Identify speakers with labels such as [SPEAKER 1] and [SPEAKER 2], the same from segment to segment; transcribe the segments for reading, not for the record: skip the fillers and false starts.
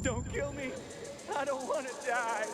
[SPEAKER 1] Don't kill me. I don't want to die.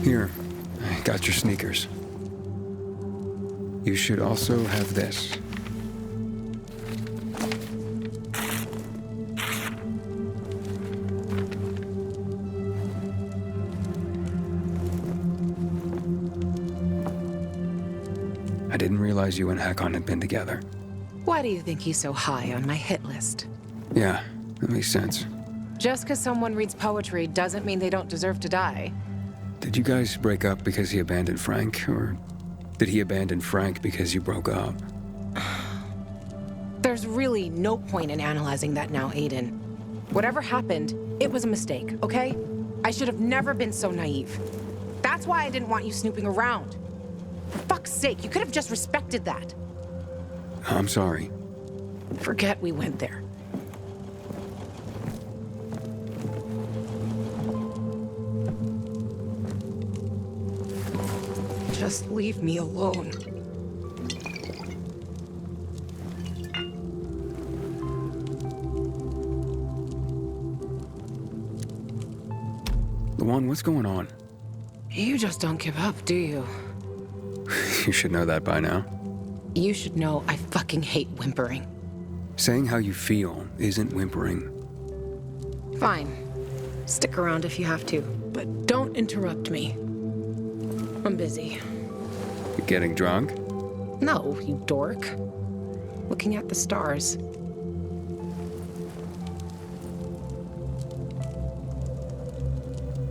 [SPEAKER 2] Here, I got your sneakers. You should also have this. I didn't realize you and Hakon had been together.
[SPEAKER 3] Why do you think he's so high on my hit list?
[SPEAKER 2] Yeah, that makes sense.
[SPEAKER 3] Just because someone reads poetry doesn't mean they don't deserve to die.
[SPEAKER 2] Did you guys break up because he abandoned Frank, or did he abandon Frank because you broke up?
[SPEAKER 3] There's really no point in analyzing that now, Aiden. Whatever happened, it was a mistake, okay? I should have never been so naive. That's why I didn't want you snooping around. For fuck's sake, you could have just respected that.
[SPEAKER 2] I'm sorry.
[SPEAKER 3] Forget we went there. Just leave me alone.
[SPEAKER 2] Luan, what's going on?
[SPEAKER 3] You just don't give up, do you?
[SPEAKER 2] You should know that by now.
[SPEAKER 3] You should know I fucking hate whimpering.
[SPEAKER 2] Saying how you feel isn't whimpering.
[SPEAKER 3] Fine. Stick around if you have to, but don't interrupt me. I'm busy.
[SPEAKER 2] You getting drunk?
[SPEAKER 3] No, you dork. Looking at the stars.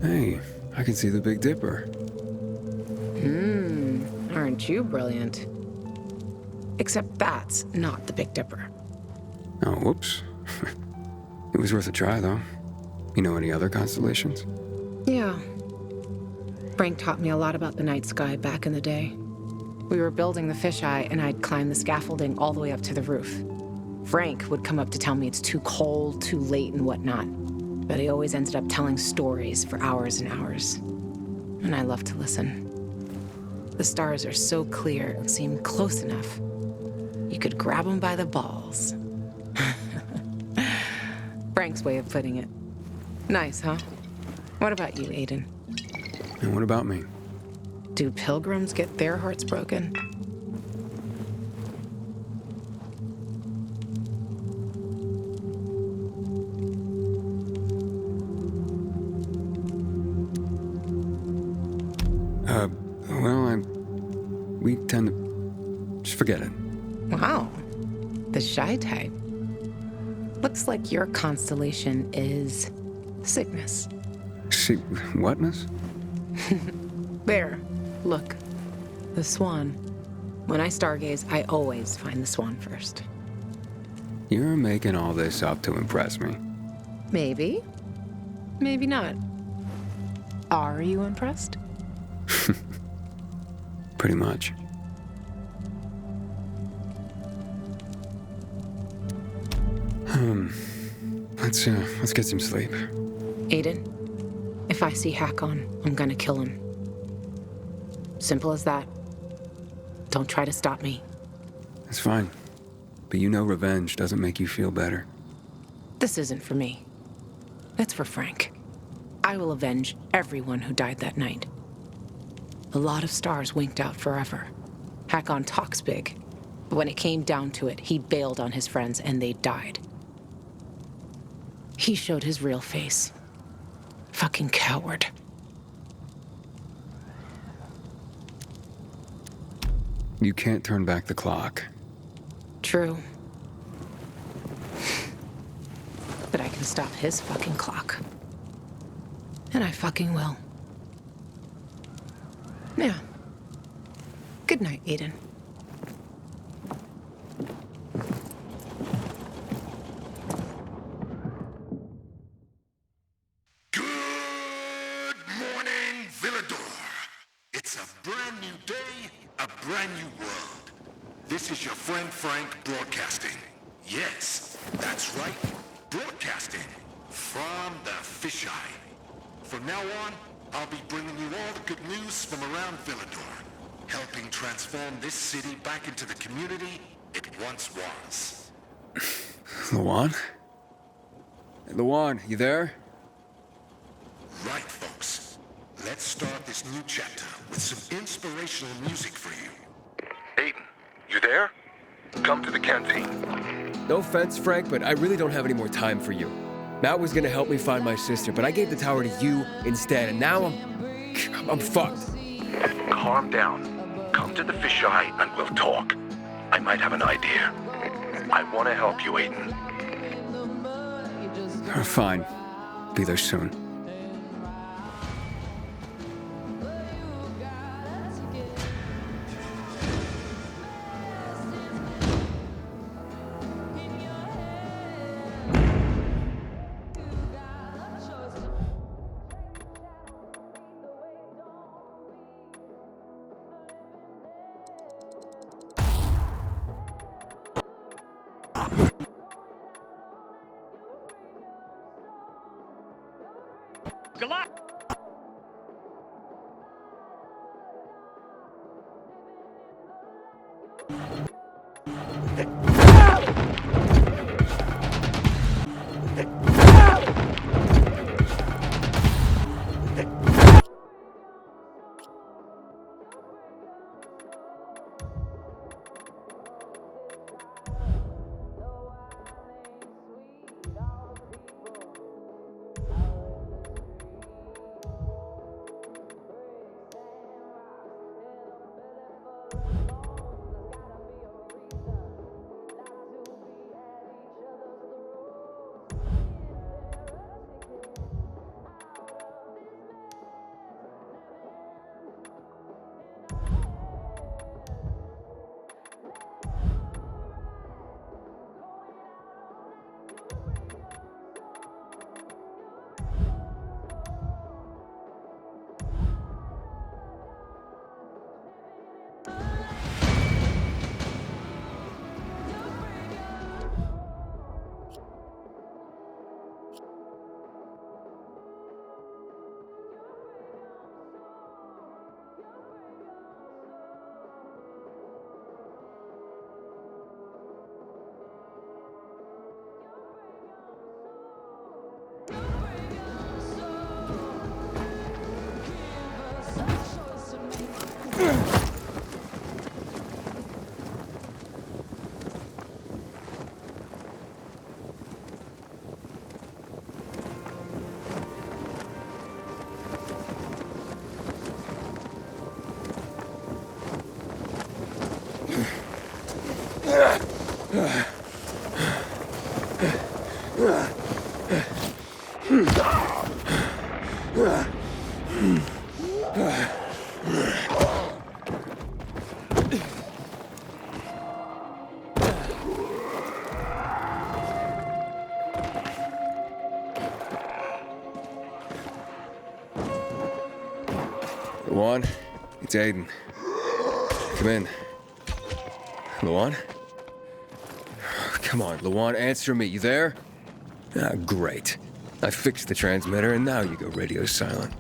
[SPEAKER 2] Hey, I can see the Big Dipper.
[SPEAKER 3] Aren't you brilliant? Except that's not the Big Dipper.
[SPEAKER 2] Oh, whoops. It was worth a try, though. You know any other constellations?
[SPEAKER 3] Yeah. Frank taught me a lot about the night sky back in the day. We were building the fisheye, and I'd climb the scaffolding all the way up to the roof. Frank would come up to tell me it's too cold, too late, and whatnot. But he always ended up telling stories for hours and hours. And I love to listen. The stars are so clear and seem close enough. You could grab them by the balls. Frank's way of putting it. Nice, huh? What about you, Aiden?
[SPEAKER 2] And what about me?
[SPEAKER 3] Do pilgrims get their hearts broken?
[SPEAKER 2] Well, we tend to... Just forget it.
[SPEAKER 3] Wow. The shy type. Looks like your constellation is Cygnus.
[SPEAKER 2] See, whatness?
[SPEAKER 3] There. Look. The swan. When I stargaze, I always find the swan first.
[SPEAKER 2] You're making all this up to impress me.
[SPEAKER 3] Maybe. Maybe not. Are you impressed?
[SPEAKER 2] Pretty much. Let's get some sleep.
[SPEAKER 3] Aiden, if I see Hakon, I'm gonna kill him. Simple as that. Don't try to stop me.
[SPEAKER 2] It's fine. But you know revenge doesn't make you feel better.
[SPEAKER 3] This isn't for me. It's for Frank. I will avenge everyone who died that night. A lot of stars winked out forever. Hakon talks big, but when it came down to it, he bailed on his friends and they died. He showed his real face. Fucking coward.
[SPEAKER 2] You can't turn back the clock.
[SPEAKER 3] True. But I can stop his fucking clock. And I fucking will. Yeah. Good night, Aiden.
[SPEAKER 4] Good morning, Villador. It's a brand new day, a brand new world. This is your friend Frank broadcasting. Yes, that's right, broadcasting from the fisheye. From now on, I'll be bringing you all the good news from around Villador, helping transform this city back into the community it once was.
[SPEAKER 2] Luan? Luan, you there?
[SPEAKER 4] Right, folks. Let's start this new chapter with some inspirational music for you.
[SPEAKER 5] Aiden, you there? Come to the canteen.
[SPEAKER 6] No offense, Frank, but I really don't have any more time for you. Matt was gonna help me find my sister, but I gave the tower to you instead, and now I'm fucked.
[SPEAKER 5] Calm down. Come to the fisheye and we'll talk. I might have an idea. I want to help you, Aiden.
[SPEAKER 2] Fine. Be there soon. Luan, it's Aiden. Come in. Luan? Come on, Luan, answer me. You there? Ah, great. I fixed the transmitter, and now you go radio silent.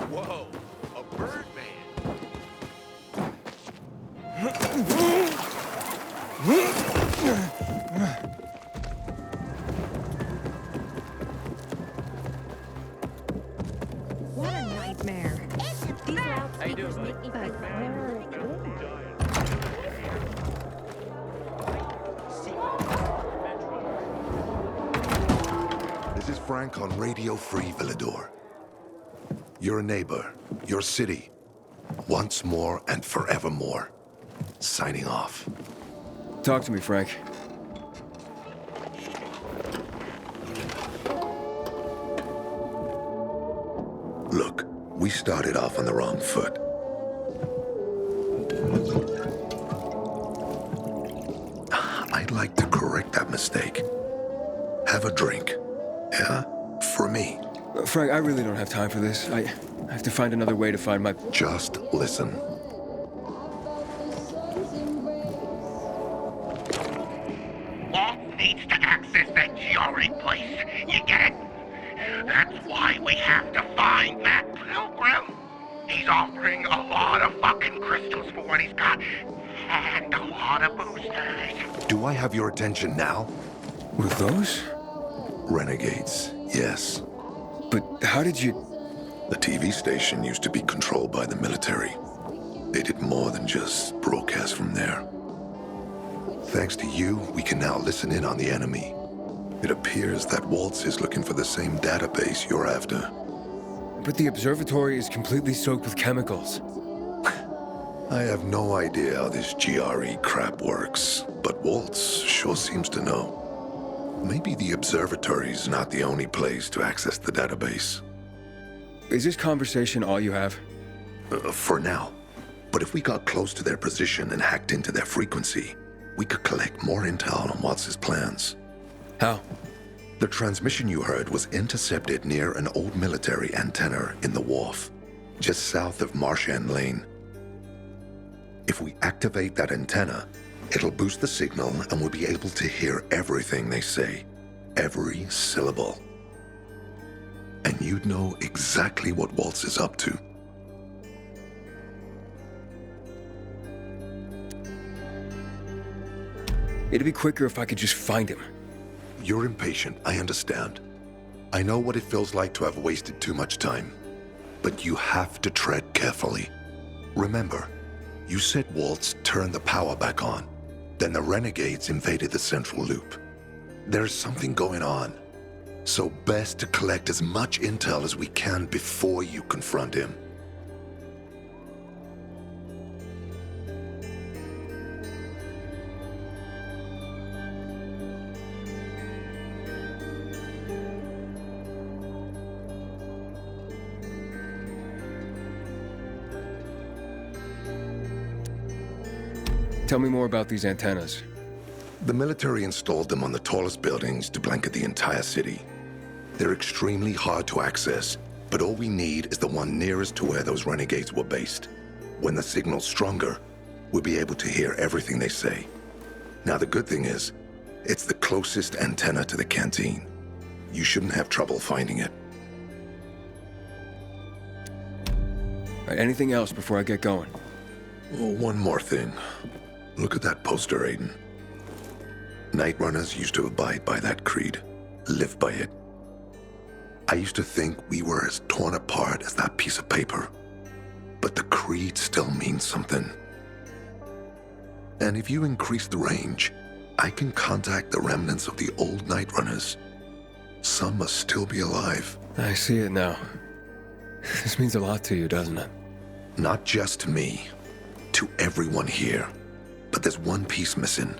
[SPEAKER 4] Whoa, a birdman.
[SPEAKER 7] What a nightmare. These loudspeakers make me feel
[SPEAKER 4] This is Frank on Radio Free Villador. Your neighbor, your city, once more and forevermore. Signing off.
[SPEAKER 2] Talk to me, Frank.
[SPEAKER 4] Look, we started off on the wrong foot. I'd like to correct that mistake. Have a drink. Yeah? For me.
[SPEAKER 2] Frank, I really don't have time for this. I have to find another way to find my...
[SPEAKER 4] Just listen.
[SPEAKER 5] Walt needs to access that GRE place. You get it? That's why we have to find that pilgrim. He's offering a lot of fucking crystals for what he's got. And a lot of boosters.
[SPEAKER 4] Do I have your attention now?
[SPEAKER 2] With those?
[SPEAKER 4] Renegades, yes.
[SPEAKER 2] But how did you...
[SPEAKER 4] The TV station used to be controlled by the military. They did more than just broadcast from there. Thanks to you, we can now listen in on the enemy. It appears that Waltz is looking for the same database you're after.
[SPEAKER 2] But the observatory is completely soaked with chemicals.
[SPEAKER 4] I have no idea how this GRE crap works, but Waltz sure seems to know. Maybe the observatory's not the only place to access the database.
[SPEAKER 2] Is this conversation all you have?
[SPEAKER 4] For now. But if we got close to their position and hacked into their frequency, we could collect more intel on Watts' plans.
[SPEAKER 2] How?
[SPEAKER 4] The transmission you heard was intercepted near an old military antenna in the wharf, just south of Marchand Lane. If we activate that antenna, it'll boost the signal and we'll be able to hear everything they say, every syllable. And you'd know exactly what Waltz is up to.
[SPEAKER 2] It'd be quicker if I could just find him.
[SPEAKER 4] You're impatient, I understand. I know what it feels like to have wasted too much time. But you have to tread carefully. Remember, you said Waltz turned the power back on. Then the renegades invaded the central loop. There's something going on. So best to collect as much intel as we can before you confront him.
[SPEAKER 2] Tell me more about these antennas.
[SPEAKER 4] The military installed them on the tallest buildings to blanket the entire city. They're extremely hard to access, but all we need is the one nearest to where those renegades were based. When the signal's stronger, we'll be able to hear everything they say. Now the good thing is, it's the closest antenna to the canteen. You shouldn't have trouble finding it.
[SPEAKER 2] Right, anything else before I get going?
[SPEAKER 4] Oh, one more thing. Look at that poster, Aiden. Nightrunners used to abide by that creed, live by it. I used to think we were as torn apart as that piece of paper. But the creed still means something. And if you increase the range, I can contact the remnants of the old Nightrunners. Some must still be alive.
[SPEAKER 2] I see it now. This means a lot to you, doesn't it?
[SPEAKER 4] Not just to me, to everyone here. But there's one piece missing.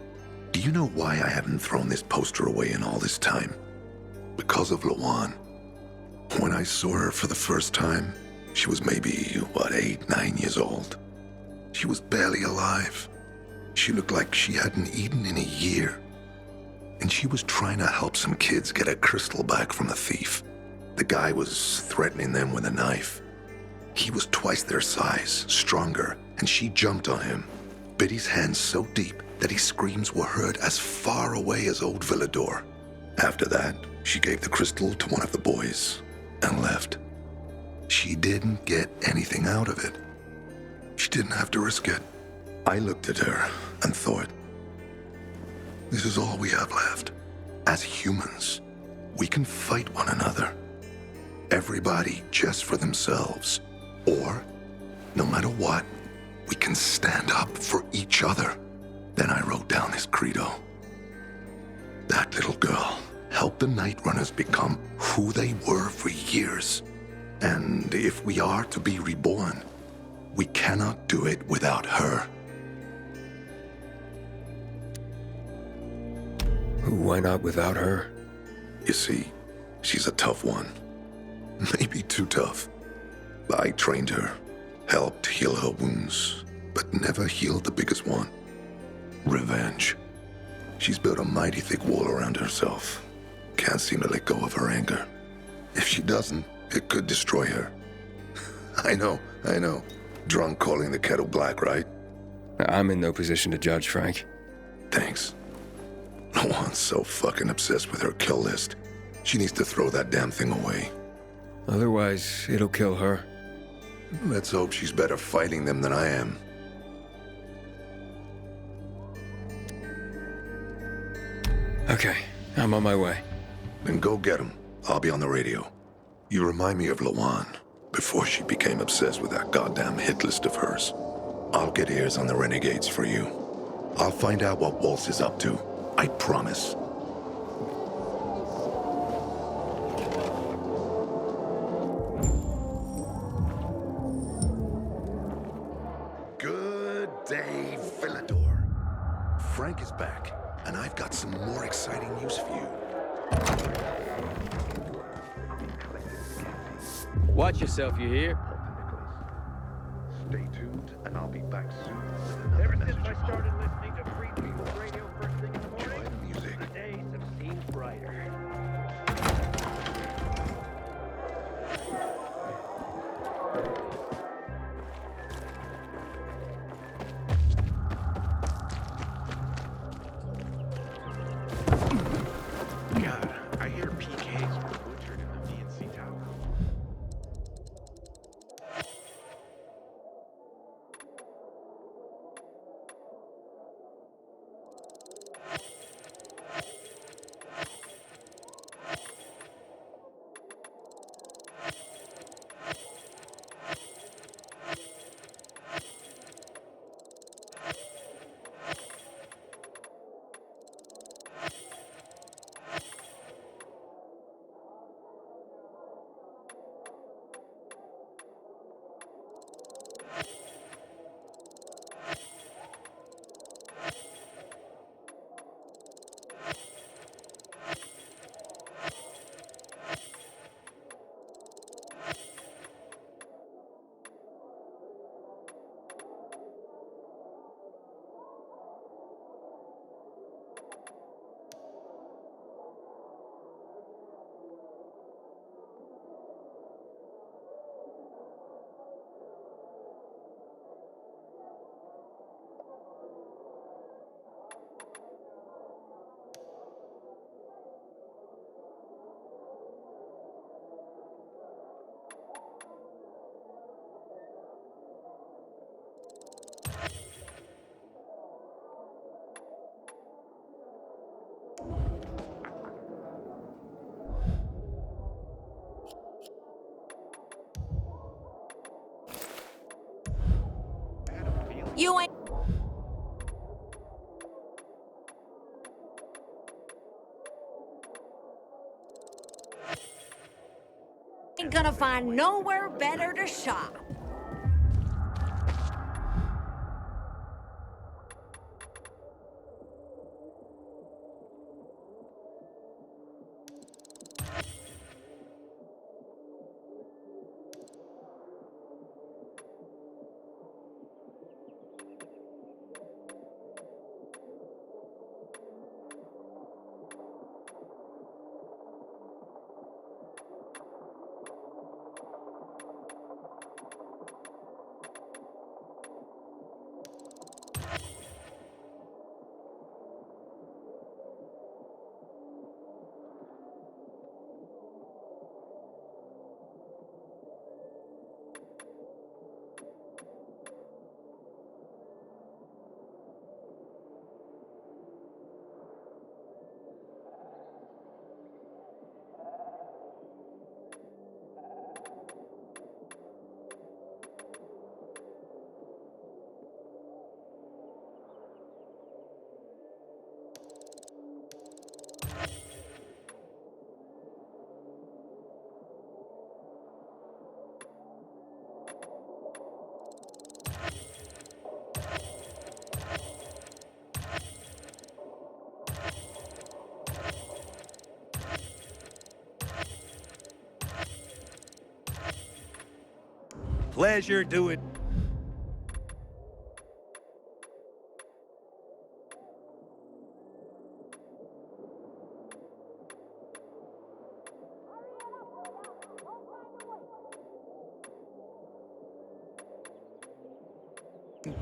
[SPEAKER 4] Do you know why I haven't thrown this poster away in all this time? Because of Lawan. When I saw her for the first time, she was maybe, 8, 9 years old. She was barely alive. She looked like she hadn't eaten in a year. And she was trying to help some kids get a crystal back from the thief. The guy was threatening them with a knife. He was twice their size, stronger, and she jumped on him, bit his hands so deep that his screams were heard as far away as Old Villador. After that, she gave the crystal to one of the boys and left. She didn't get anything out of it. She didn't have to risk it. I looked at her and thought, this is all we have left. As humans, we can fight one another. Everybody just for themselves. Or, no matter what, we can stand up for each other. Then I wrote down this credo. That little girl helped the Nightrunners become who they were for years. And if we are to be reborn, we cannot do it without her.
[SPEAKER 2] Why not without her?
[SPEAKER 4] You see, she's a tough one. Maybe too tough. I trained her, helped heal her wounds, but never healed the biggest one. Revenge. She's built a mighty thick wall around herself. Can't seem to let go of her anger. If she doesn't, it could destroy her. I know. Drunk calling the kettle black, right?
[SPEAKER 2] I'm in no position to judge, Frank.
[SPEAKER 4] Thanks. Lawan's so fucking obsessed with her kill list. She needs to throw that damn thing away.
[SPEAKER 2] Otherwise, it'll kill her.
[SPEAKER 4] Let's hope she's better fighting them than I am.
[SPEAKER 2] Okay, I'm on my way.
[SPEAKER 4] Then go get him. I'll be on the radio. You remind me of Lawan, before she became obsessed with that goddamn hit list of hers. I'll get ears on the renegades for you. I'll find out what Waltz is up to. I promise. Good day, Villador. Frank is back, and I've got some more exciting news for you.
[SPEAKER 1] Watch yourself, you hear?
[SPEAKER 4] Stay tuned, and I'll be back soon.
[SPEAKER 1] Ever since I started listening to Free People's Radio first thing in the morning,
[SPEAKER 4] Enjoy the music.
[SPEAKER 1] the days have seemed brighter.
[SPEAKER 5] God, I hear PKs were butchered in the VNC tower.
[SPEAKER 7] You ain't gonna find nowhere better to shop.
[SPEAKER 1] Pleasure doing.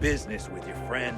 [SPEAKER 1] Business with your friend.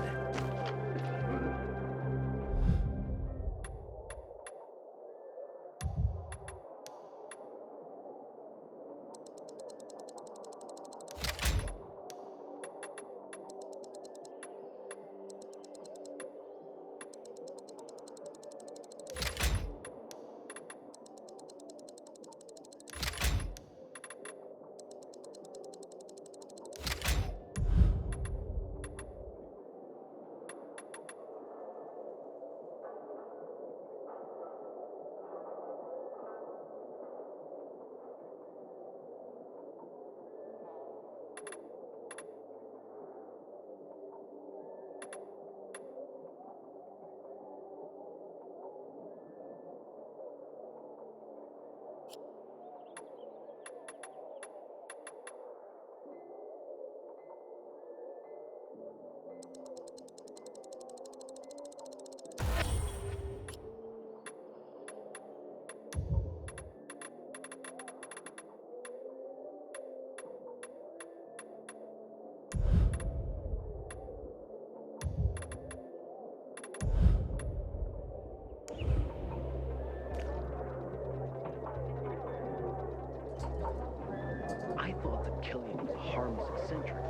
[SPEAKER 8] I thought that Killian was a harmless eccentric.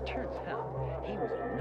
[SPEAKER 8] Turns out he was a night